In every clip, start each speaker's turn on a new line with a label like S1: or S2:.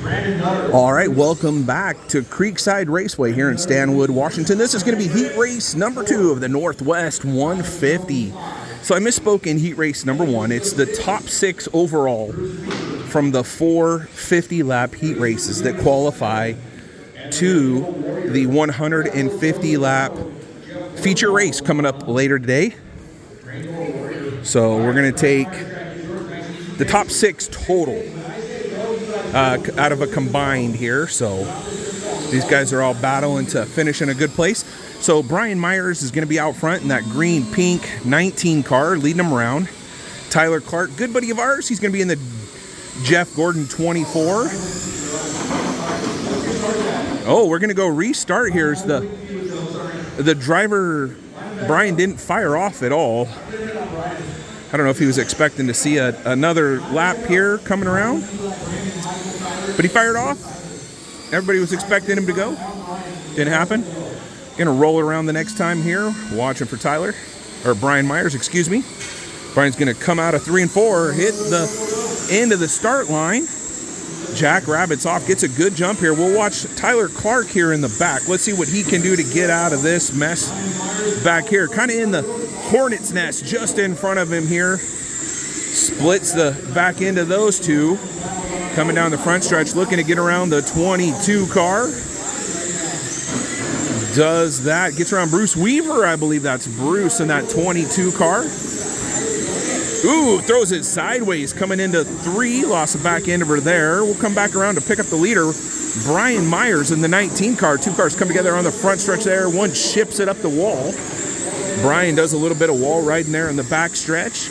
S1: All right, welcome back to Creekside Raceway here in Stanwood, Washington. This is going to be heat race number 2 of the Northwest 150. So I misspoke in heat race number 1. It's the top 6 overall from the 450 lap heat races that qualify to the 150 lap feature race coming up later today. So we're going to take the top 6 total out of a combined here. So these guys are all battling to finish in a good place. So Brian Myers is going to be out front in that green pink 19 car, leading them around. Tyler Clark, good buddy of ours, he's going to be in the Jeff Gordon 24. Oh, we're going to go restart here. Is the driver, Brian, didn't fire off at all. I don't know if he was expecting to see another lap here coming around, but he fired off. Everybody was expecting him to go. Didn't happen. Gonna roll around the next time here, watching for Brian Myers, excuse me. Brian's gonna come out of 3 and 4, hit the end of the start line. Jack Rabbit's off, gets a good jump here. We'll watch Tyler Clark here in the back. Let's see what he can do to get out of this mess back here. Kind of in the hornet's nest just in front of him here. Splits the back end of those two. Coming down the front stretch, looking to get around the 22 car. Does that. Gets around Bruce Weaver, I believe that's Bruce in that 22 car. Ooh, throws it sideways, coming into 3, lost the back end over there. We'll come back around to pick up the leader, Brian Myers in the 19 car. 2 cars come together on the front stretch there. One ships it up the wall. Brian does a little bit of wall riding there in the back stretch.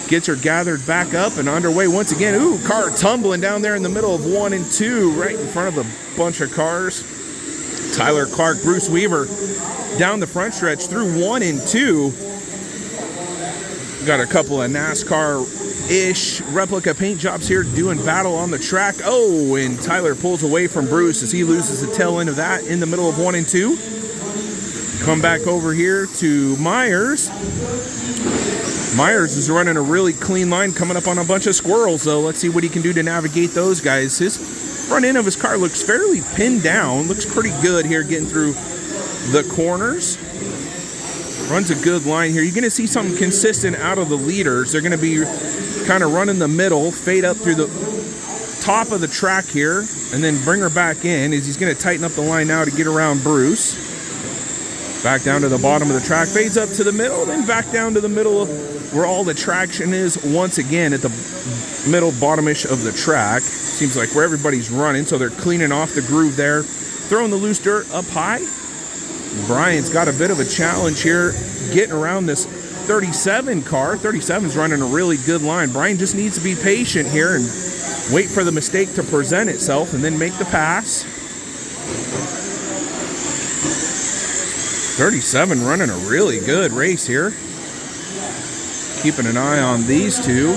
S1: Gets her gathered back up and underway once again. Ooh, car tumbling down there in the middle of 1 and 2, right in front of a bunch of cars. Tyler Clark, Bruce Weaver down the front stretch through 1 and 2. Got a couple of NASCAR-ish replica paint jobs here doing battle on the track. Oh, and Tyler pulls away from Bruce as he loses the tail end of that in the middle of 1 and 2. Come back over here to Myers. Myers is running a really clean line, coming up on a bunch of squirrels, though. Let's see what he can do to navigate those guys. His front end of his car looks fairly pinned down. Looks pretty good here getting through the corners. Runs a good line here. You're going to see something consistent out of the leaders. They're going to be kind of running the middle, fade up through the top of the track here, and then bring her back in as he's going to tighten up the line now to get around Bruce. Back down to the bottom of the track, fades up to the middle, then back down to the middle of where all the traction is once again at the middle bottomish of the track. Seems like where everybody's running, so they're cleaning off the groove there, throwing the loose dirt up high. Brian's got a bit of a challenge here getting around this 37 car. 37's running a really good line. Brian just needs to be patient here and wait for the mistake to present itself and then make the pass. 37 running a really good race here. Keeping an eye on these two.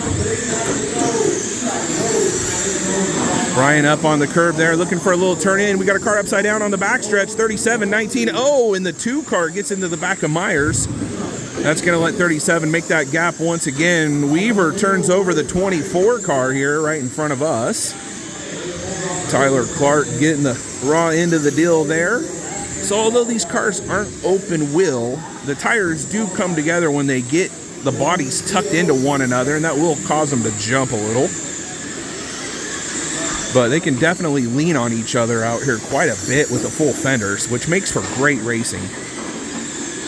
S1: Brian up on the curb there, looking for a little turn in. We got a car upside down on the backstretch. 37, 19. Oh, and the 2 car gets into the back of Myers. That's going to let 37 make that gap once again. Weaver turns over the 24 car here right in front of us. Tyler Clark getting the raw end of the deal there. So although these cars aren't open wheel, the tires do come together when they get the bodies tucked into one another, and that will cause them to jump a little. But they can definitely lean on each other out here quite a bit with the full fenders, which makes for great racing.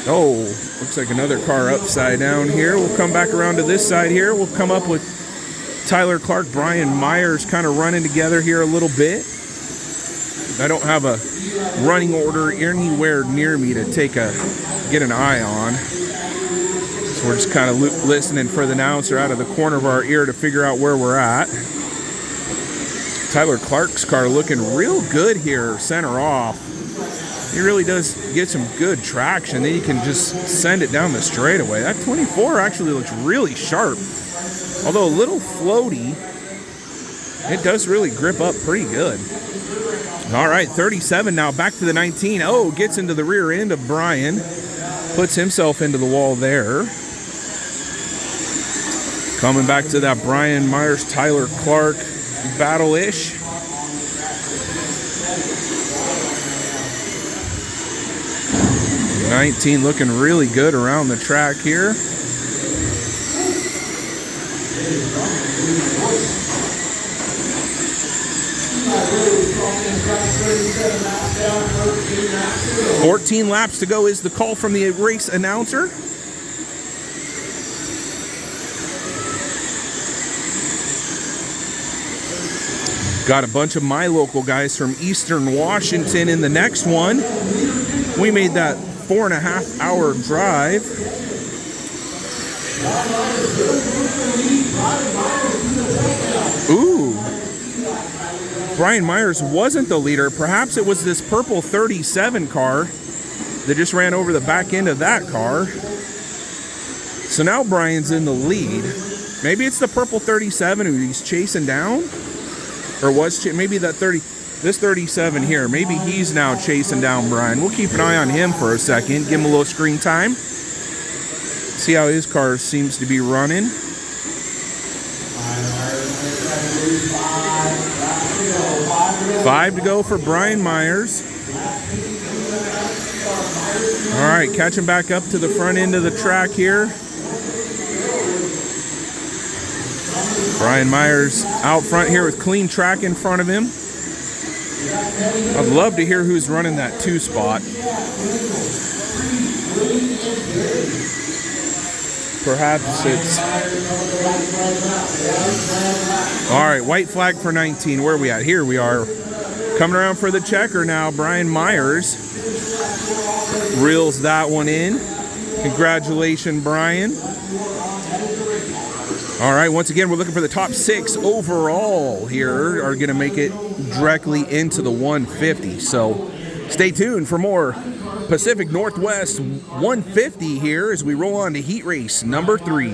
S1: Oh, looks like another car upside down here. We'll come back around to this side here. We'll come up with Tyler Clark, Brian Myers kind of running together here a little bit. I don't have a running order anywhere near me to get an eye on. So we're just kind of listening for the announcer out of the corner of our ear to figure out where we're at. Tyler Clark's car looking real good here, center off. He really does get some good traction. Then you can just send it down the straightaway. That 24 actually looks really sharp. Although a little floaty, it does really grip up pretty good. All right, 37 now, back to the 19. Oh, gets into the rear end of Brian. Puts himself into the wall there. Coming back to that Brian Myers, Tyler Clark battle-ish. '19 looking really good around the track here. "14 laps to go" is the call from the race announcer. Got a bunch of my local guys from Eastern Washington in the next one. We made that 4.5 hour drive. Ooh. Brian Myers wasn't the leader. Perhaps it was this purple 37 car that just ran over the back end of that car. So now Brian's in the lead. Maybe it's the purple 37 who he's chasing down? Or was maybe that this 37 here. Maybe he's now chasing down Brian. We'll keep an eye on him for a second. Give him a little screen time. See how his car seems to be running. Five to go for Brian Myers. All right, catching back up to the front end of the track here. Brian Myers out front here with clean track in front of him. I'd love to hear who's running that 2 spot. Perhaps it's... All right, white flag for 19. Where are we at? Here we are. Coming around for the checker now. Brian Myers reels that one in. Congratulations, Brian. All right, once again, we're looking for the top 6 overall here are going to make it directly into the 150. So stay tuned for more Pacific Northwest 150 here as we roll on to heat race number 3.